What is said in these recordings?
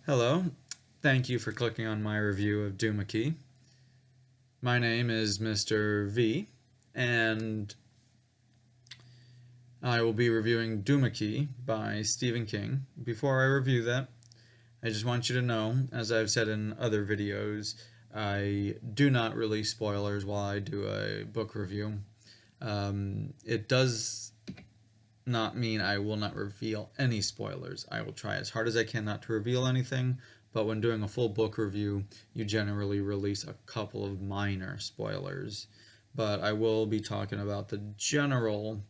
Hello, thank you for clicking on my review of Duma Key. My name is Mr. V, and I will be reviewing Duma Key by Stephen King. Before I review that, I just want you to know, as I've said in other videos, I do not release spoilers while I do a book review. It does not mean I will not reveal any spoilers. I will try as hard as I can not to reveal anything, but when doing a full book review, you generally release a couple of minor spoilers. But I will be talking about the general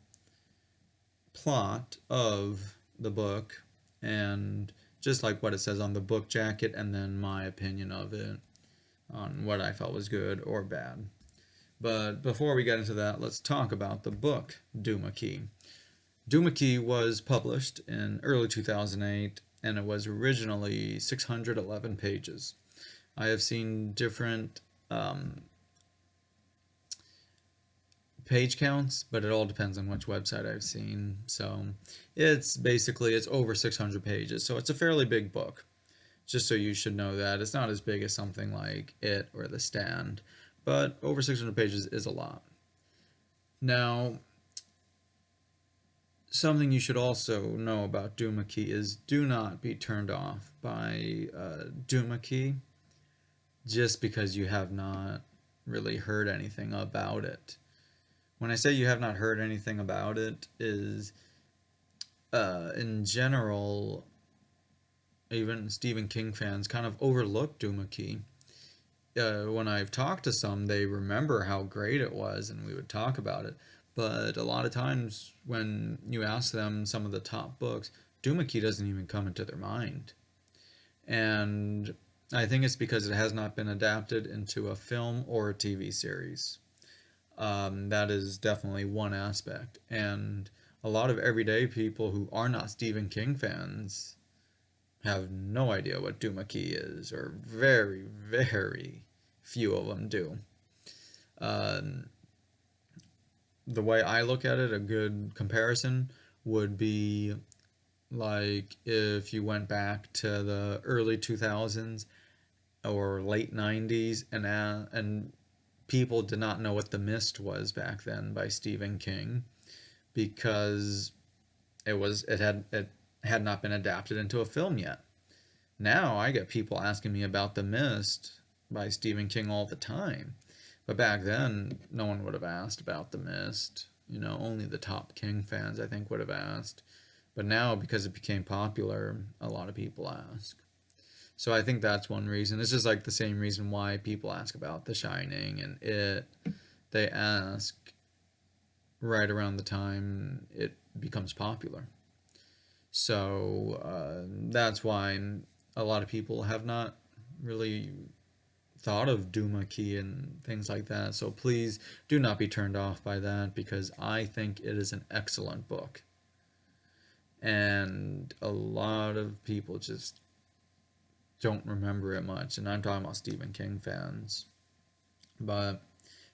plot of the book and just like what it says on the book jacket, and then my opinion of it on what I felt was good or bad. But before we get into that, let's talk about the book Duma Key. Duma Key was published in early 2008, and it was originally 611 pages. I have seen different page counts, but it all depends on which website I've seen. So it's over 600 pages, so it's a fairly big book. Just so you should know that it's not as big as something like It or The Stand, but over 600 pages is a lot. Now, something you should also know about Duma Key is do not be turned off by Duma Key just because you have not really heard anything about it. When I say you have not heard anything about it is in general, even Stephen King fans kind of overlook Duma Key. When I've talked to some, they remember how great it was and we would talk about it. But a lot of times when you ask them some of the top books, Duma Key doesn't even come into their mind. And I think it's because it has not been adapted into a film or a TV series. That is definitely one aspect. And a lot of everyday people who are not Stephen King fans have no idea what Duma Key is, or very, very few of them do. Um, the way I look at it, a good comparison would be like if you went back to the early 2000s or late 90s and people did not know what The Mist was back then by Stephen King because it had not been adapted into a film yet. Now I get people asking me about The Mist by Stephen King all the time. But back then, no one would have asked about The Mist. Only the top King fans, I think, would have asked. But now, because it became popular, a lot of people ask. So I think that's one reason. It's just like the same reason why people ask about The Shining and It. They ask right around the time it becomes popular. So that's why a lot of people have not really thought of Duma Key and things like that. So please do not be turned off by that because I think it is an excellent book. And a lot of people just don't remember it much. And I'm talking about Stephen King fans. But,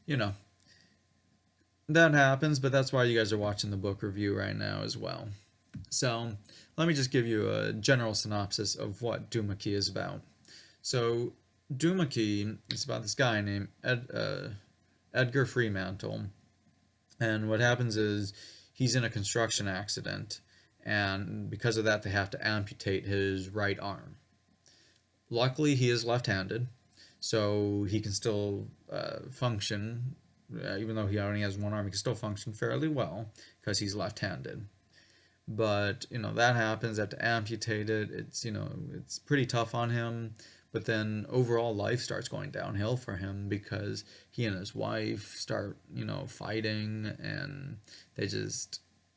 you know, that happens, but that's why you guys are watching the book review right now as well. So let me just give you a general synopsis of what Duma Key is about. So Duma Key is about this guy named Edgar Fremantle, and what happens is he's in a construction accident, and because of that, they have to amputate his right arm. Luckily, he is left-handed, so he can still function. Even though he only has one arm, he can still function fairly well because he's left-handed. But that happens. They have to amputate it. It's pretty tough on him. But then overall life starts going downhill for him because he and his wife start fighting, and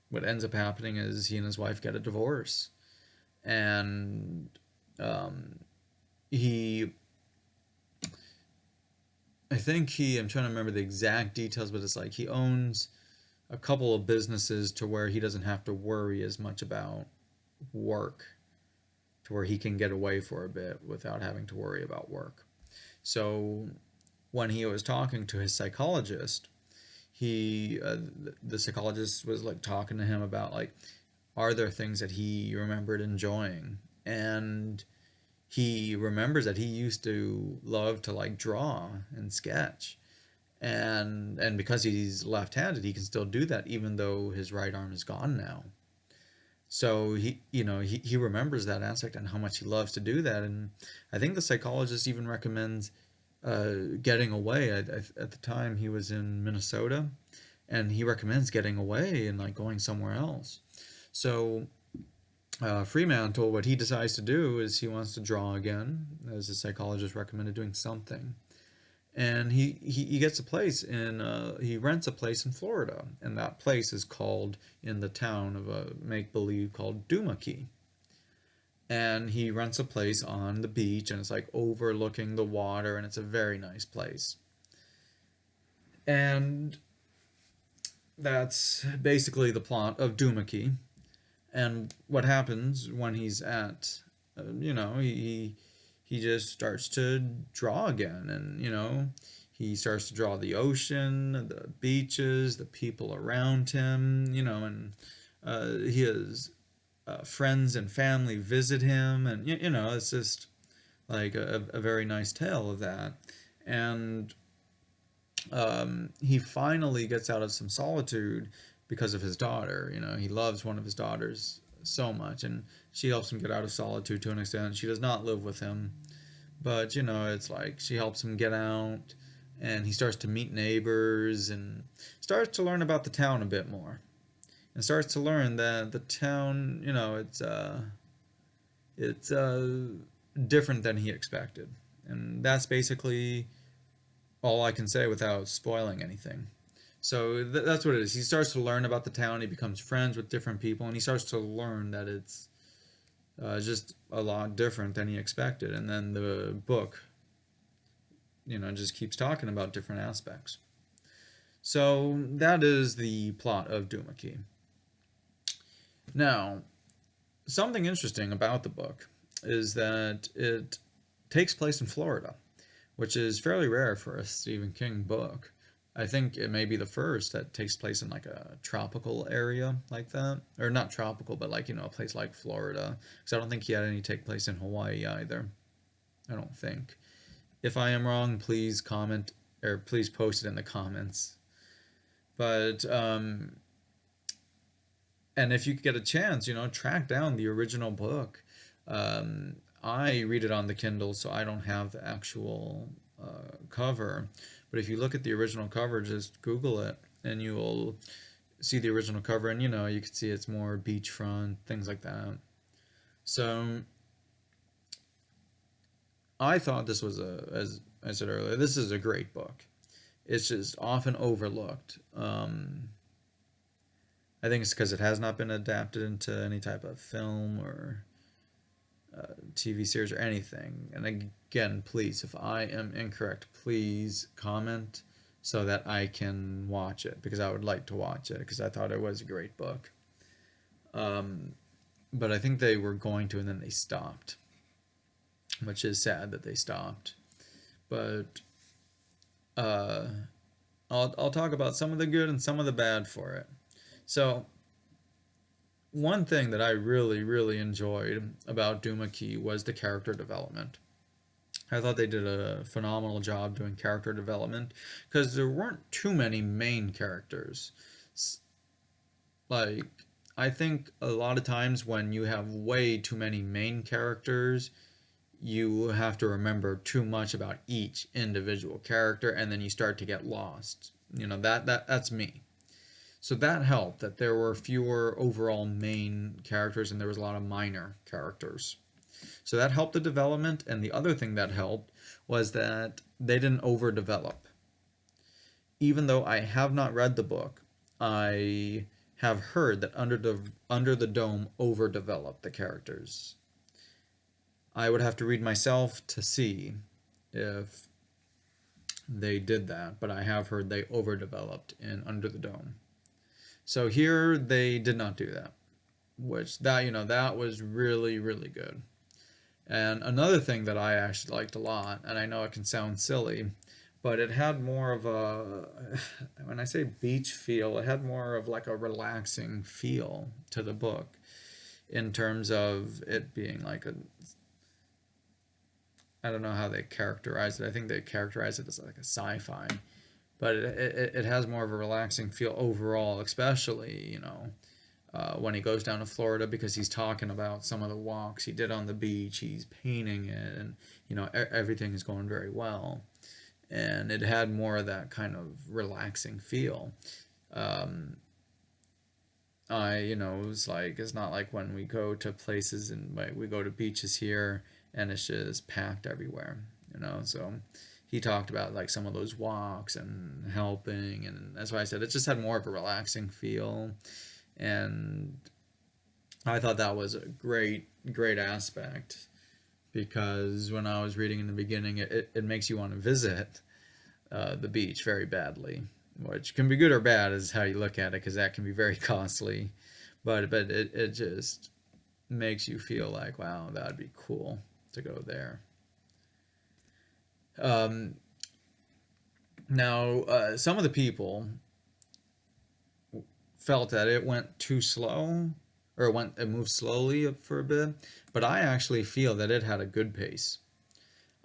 what ends up happening is he and his wife get a divorce, and he I'm trying to remember the exact details, but it's like he owns a couple of businesses to where he doesn't have to worry as much about work, to where he can get away for a bit without having to worry about work. So when he was talking to his psychologist, the psychologist was like talking to him about like, are there things that he remembered enjoying? And he remembers that he used to love to like draw and sketch, and because he's left-handed, he can still do that even though his right arm is gone now. So he remembers that aspect and how much he loves to do that. And I think the psychologist even recommends getting away. At the time, he was in Minnesota, and he recommends getting away and like going somewhere else. So Fremantle, what he decides to do is he wants to draw again, as the psychologist recommended doing something. And he gets a place in he rents a place in Florida, and that place is called, in the town of a make believe, called Duma Key. And he rents a place on the beach, and it's like overlooking the water, and it's a very nice place. And that's basically the plot of Duma Key. And what happens when he's at, he just starts to draw again, and he starts to draw the ocean, the beaches, the people around him, and his friends and family visit him, and it's just like a very nice tale of that. And he finally gets out of some solitude because of his daughter. He loves one of his daughters so much, and she helps him get out of solitude to an extent. She does not live with him, but it's like she helps him get out, and he starts to meet neighbors and starts to learn about the town a bit more, and starts to learn that the town, it's different than he expected. And that's basically all I can say without spoiling anything. So that's what it is. He starts to learn about the town. He becomes friends with different people, and he starts to learn that it's just a lot different than he expected. And then the book, just keeps talking about different aspects. So that is the plot of Duma Key. Now, something interesting about the book is that it takes place in Florida, which is fairly rare for a Stephen King book. I think it may be the first that takes place in like a tropical area like that. Or not tropical, but like, a place like Florida. Because I don't think he had any take place in Hawaii either. I don't think. If I am wrong, please comment, or please post it in the comments. But, and if you get a chance, track down the original book. I read it on the Kindle, so I don't have the actual cover. But if you look at the original cover, just Google it, and you will see the original cover, and you can see it's more beachfront, things like that. So I thought this was as I said earlier, this is a great book. It's just often overlooked. I think it's because it has not been adapted into any type of film or TV series or anything. And again, please, if I am incorrect, please comment so that I can watch it, because I would like to watch it, because I thought it was a great book. But I think they were going to, and then they stopped, which is sad that they stopped. But I'll talk about some of the good and some of the bad for it. So one thing that I really, really enjoyed about Duma Key was the character development. I thought they did a phenomenal job doing character development, because there weren't too many main characters. Like, I think a lot of times when you have way too many main characters, you have to remember too much about each individual character, and then you start to get lost. That's me. So that helped, that there were fewer overall main characters and there was a lot of minor characters. So that helped the development. And the other thing that helped was that they didn't overdevelop. Even though I have not read the book, I have heard that Under the Dome overdeveloped the characters. I would have to read myself to see if they did that, but I have heard they overdeveloped in Under the Dome. So here they did not do that, which that was really, really good. And another thing that I actually liked a lot, and I know it can sound silly, but it had more of a, when I say beach feel, it had more of like a relaxing feel to the book, in terms of it being like I don't know how they characterize it. I think they characterize it as like a sci-fi, but it has more of a relaxing feel overall, especially, when he goes down to Florida, because he's talking about some of the walks he did on the beach. He's painting it, and everything is going very well, and it had more of that kind of relaxing feel. Um, it was like, it's not like when we go to places and like we go to beaches here and it's just packed everywhere. So he talked about like some of those walks and helping, and that's why I said it just had more of a relaxing feel. And I thought that was a great aspect, because when I was reading in the beginning, it makes you want to visit the beach very badly, which can be good or bad is how you look at it, because that can be very costly. But it just makes you feel like, wow, that'd be cool to go there. Um, Now, some of the people felt that it went too slow, or it moved slowly for a bit, but I actually feel that it had a good pace.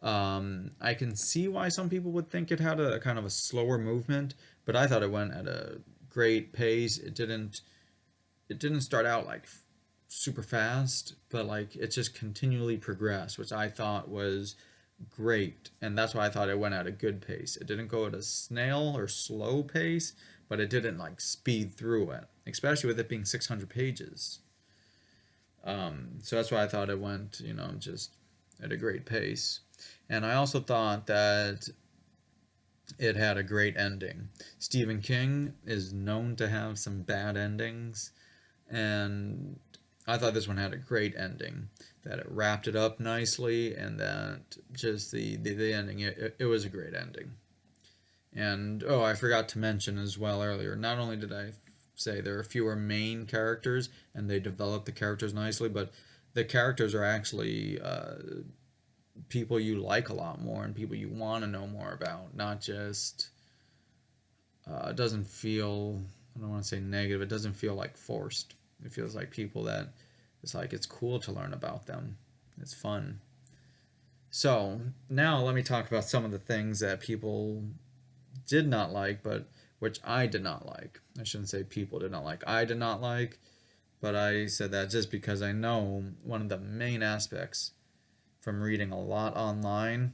I can see why some people would think it had a kind of a slower movement, but I thought it went at a great pace. It didn't start out like super fast, but like it just continually progressed, which I thought was great. And that's why I thought it went at a good pace. It didn't go at a snail or slow pace, but it didn't like speed through it, especially with it being 600 pages. So that's why I thought it went, just at a great pace. And I also thought that it had a great ending. Stephen King is known to have some bad endings, and I thought this one had a great ending. That it wrapped it up nicely, and that just the ending, it was a great ending. And oh, I forgot to mention as well earlier, not only did I say there are fewer main characters and they develop the characters nicely, but the characters are actually people you like a lot more and people you want to know more about, not just it doesn't feel, I don't want to say negative, it doesn't feel like forced. It feels like people that it's like it's cool to learn about them. It's fun. So now let me talk about some of the things that people did not like, but which I did not like. I shouldn't say people did not like. I did not like, but I said that just because I know one of the main aspects from reading a lot online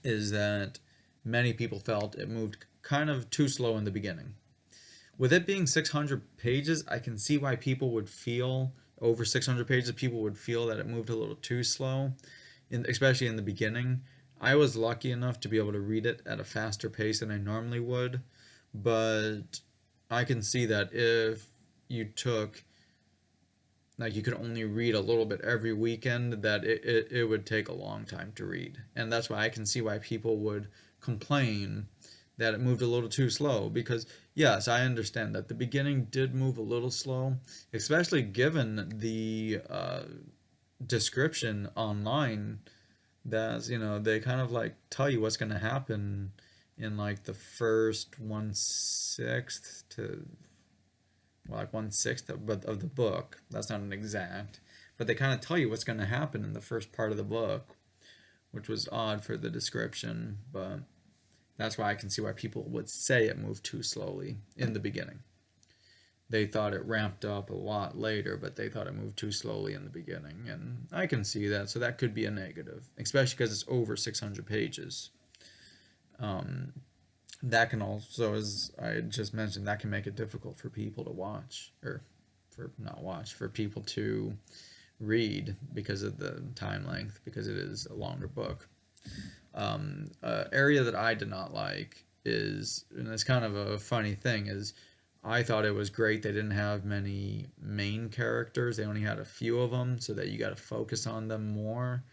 is that many people felt it moved kind of too slow in the beginning. With it being 600 pages, I can see why people would feel over 600 pages, people would feel that it moved a little too slow, especially in the beginning. I was lucky enough to be able to read it at a faster pace than I normally would, but I can see that if you took, like, you could only read a little bit every weekend, that it would take a long time to read. And that's why I can see why people would complain that it moved a little too slow, because yes, I understand that the beginning did move a little slow, especially given the description online. That's, they kind of like tell you what's going to happen in like the first 1/6 to, well, like 1/6 of the book. That's not an exact, but they kind of tell you what's going to happen in the first part of the book, which was odd for the description, but that's why I can see why people would say it moved too slowly in the beginning. They thought it ramped up a lot later, but they thought it moved too slowly in the beginning. And I can see that. So that could be a negative, especially because it's over 600 pages. Um, that can also, as I just mentioned, that can make it difficult for people to watch, or for not watch, for people to read because of the time length, because it is a longer book. Area that I did not like is, and it's kind of a funny thing, is I thought it was great they didn't have many main characters. They only had a few of them, so that you got to focus on them more.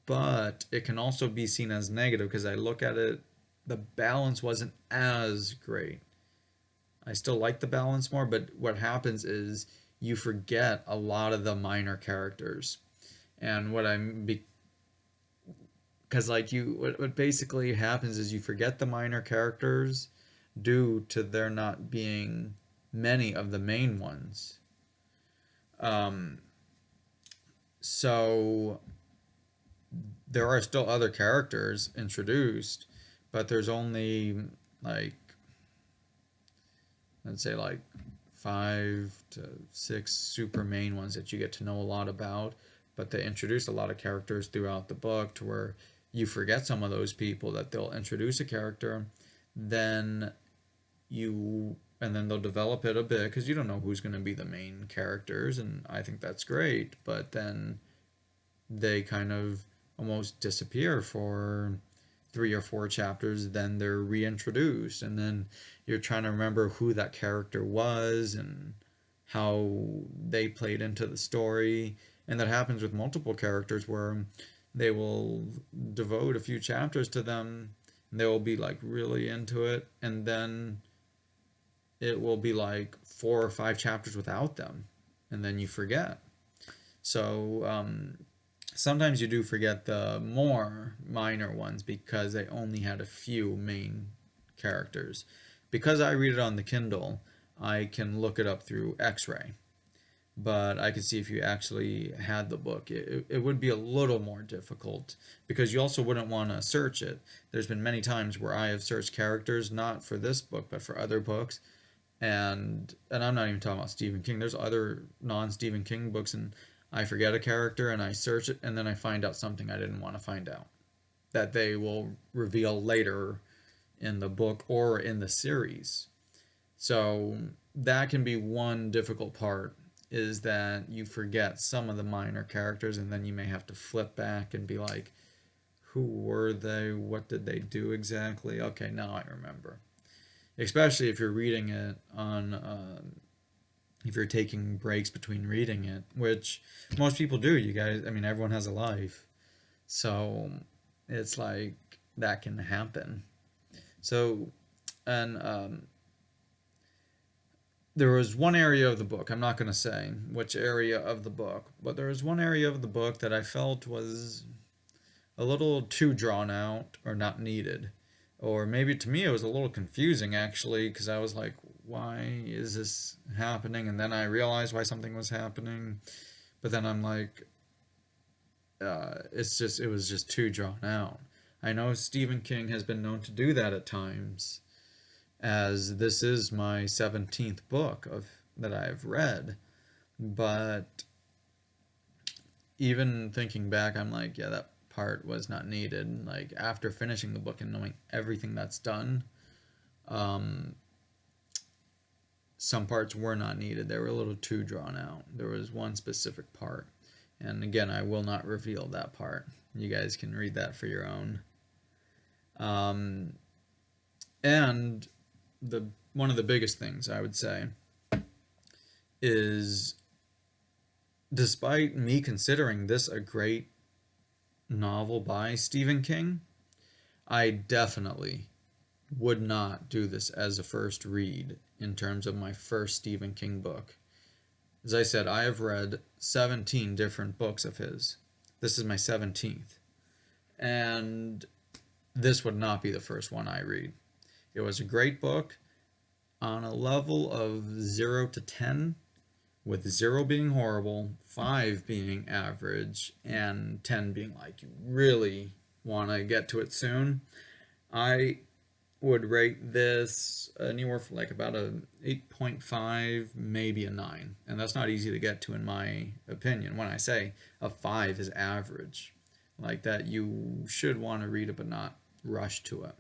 But it can also be seen as negative, because I look at it, the balance wasn't as great. I still like the balance more, but what happens is you forget a lot of the minor characters. And because like what basically happens is you forget the minor characters due to there not being many of the main ones. Um, so there are still other characters introduced, but there's only like, let's say, like 5 to 6 super main ones that you get to know a lot about. But they introduce a lot of characters throughout the book to where you forget some of those people, that they'll introduce a character, then and then they'll develop it a bit because you don't know who's going to be the main characters, and I think that's great. But then they kind of almost disappear for 3 or 4 chapters, then they're reintroduced, and then you're trying to remember who that character was and how they played into the story. And that happens with multiple characters where they will devote a few chapters to them and they will be like really into it, and then it will be like 4 or 5 chapters without them, and then you forget. So sometimes you do forget the more minor ones because they only had a few main characters. Because I read it on the Kindle, I can look it up through X-ray. But I could see if you actually had the book, it would be a little more difficult because you also wouldn't want to search it. There's been many times where I have searched characters, not for this book, but for other books. And I'm not even talking about Stephen King. There's other non-Stephen King books, and I forget a character and I search it, and then I find out something I didn't want to find out that they will reveal later in the book or in the series. So that can be one difficult part, is that you forget some of the minor characters, and then you may have to flip back and be like, who were they? What did they do exactly? Okay, now I remember. Especially if you're reading it on if you're taking breaks between reading it, which most people do. You guys, I mean, everyone has a life, so it's like that can happen. So, and there was one area of the book, I'm not going to say which area of the book, but there was one area of the book that I felt was a little too drawn out or not needed. Or maybe to me it was a little confusing actually, because I was like, why is this happening? And then I realized why something was happening. But then I'm like, it was just too drawn out. I know Stephen King has been known to do that at times, as this is my 17th book of that I've read. But even thinking back, I'm like, yeah, that part was not needed. Like after finishing the book and knowing everything that's done, um, some parts were not needed. They were a little too drawn out. There was one specific part, and again, I will not reveal that part. You guys can read that for your own. Um, and the one of the biggest things I would say is, despite me considering this a great novel by Stephen King, I definitely would not do this as a first read in terms of my first Stephen King book. As I said, I have read 17 different books of his. This is my 17th. And this would not be the first one I read. It was a great book on a level of 0 to 10, with 0 being horrible, 5 being average, and 10 being like you really want to get to it soon. I would rate this anywhere from like about a 8.5, maybe a 9. And that's not easy to get to in my opinion. When I say a 5 is average, like that you should want to read it but not rush to it.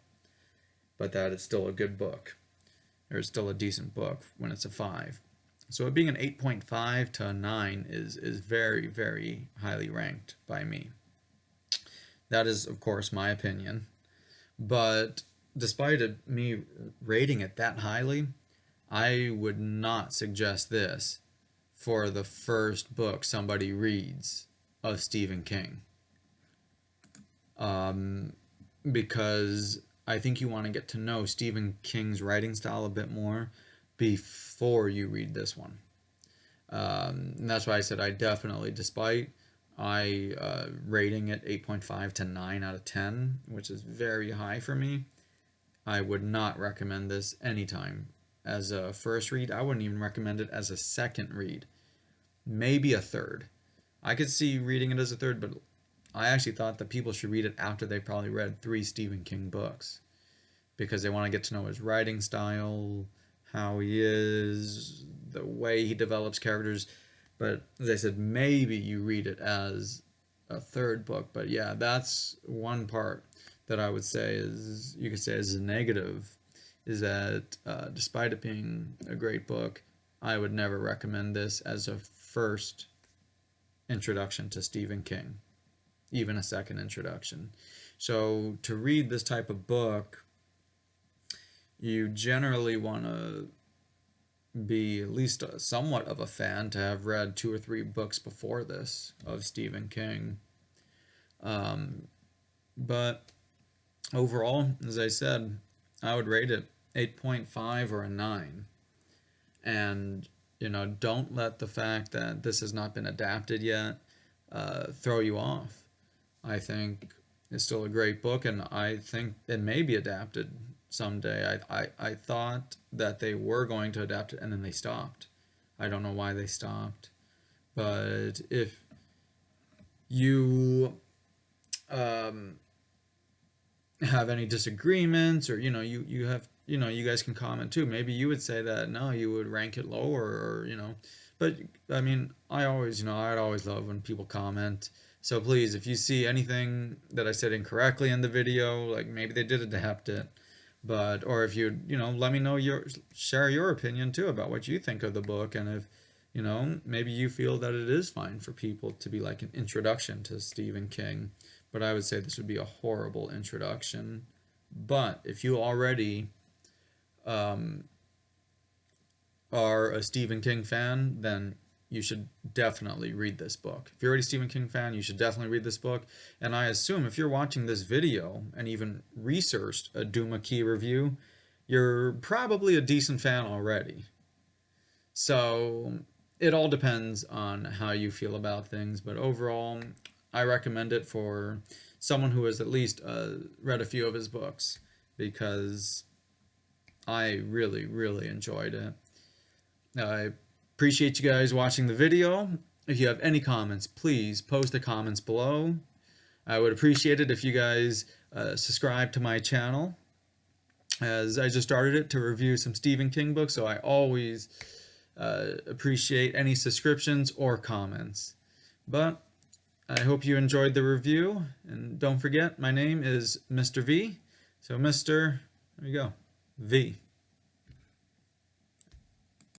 But that is still a good book. Or still a decent book when it's a 5. So it being an 8.5 to a 9 is very, very highly ranked by me. That is, of course, my opinion. But despite me rating it that highly, I would not suggest this for the first book somebody reads of Stephen King. Because I think you want to get to know Stephen King's writing style a bit more before you read this one. And that's why I said I definitely, despite I rating it 8.5 to 9 out of 10, which is very high for me, I would not recommend this anytime as a first read. I wouldn't even recommend it as a second read. Maybe a third. I could see reading it as a third, but I actually thought that people should read it after they probably read 3 Stephen King books, because they want to get to know his writing style, how he is, the way he develops characters. But as I said, maybe you read it as a third book. But yeah, that's one part that I would say is, you could say, is a negative, is that despite it being a great book, I would never recommend this as a first introduction to Stephen King, even a second introduction. So to read this type of book, you generally want to be at least somewhat of a fan, to have read 2 or 3 books before this of Stephen King. But overall, as I said, I would rate it 8.5 or a 9. And, don't let the fact that this has not been adapted yet throw you off. I think it's still a great book, and I think it may be adapted someday. I thought that they were going to adapt it, and then they stopped. I don't know why they stopped. But if you have any disagreements, or you have, you guys can comment too. Maybe you would say that no, you would rank it lower, or but I mean, I'd always love when people comment. So please, if you see anything that I said incorrectly in the video, like maybe they did adapt it, but, or if you let me know, share your opinion too about what you think of the book, and if maybe you feel that it is fine for people to be like an introduction to Stephen King. But I would say this would be a horrible introduction. But if you already are a Stephen King fan, then you should definitely read this book. If you're already a Stephen King fan, you should definitely read this book. And I assume if you're watching this video and even researched a Duma Key review, you're probably a decent fan already. So it all depends on how you feel about things. But overall, I recommend it for someone who has at least read a few of his books, because I really, really enjoyed it. I appreciate you guys watching the video. If you have any comments, please post the comments below. I would appreciate it if you guys subscribe to my channel, as I just started it to review some Stephen King books, so I always appreciate any subscriptions or comments. But I hope you enjoyed the review, and don't forget, my name is Mr. V. So Mr. There you go, V.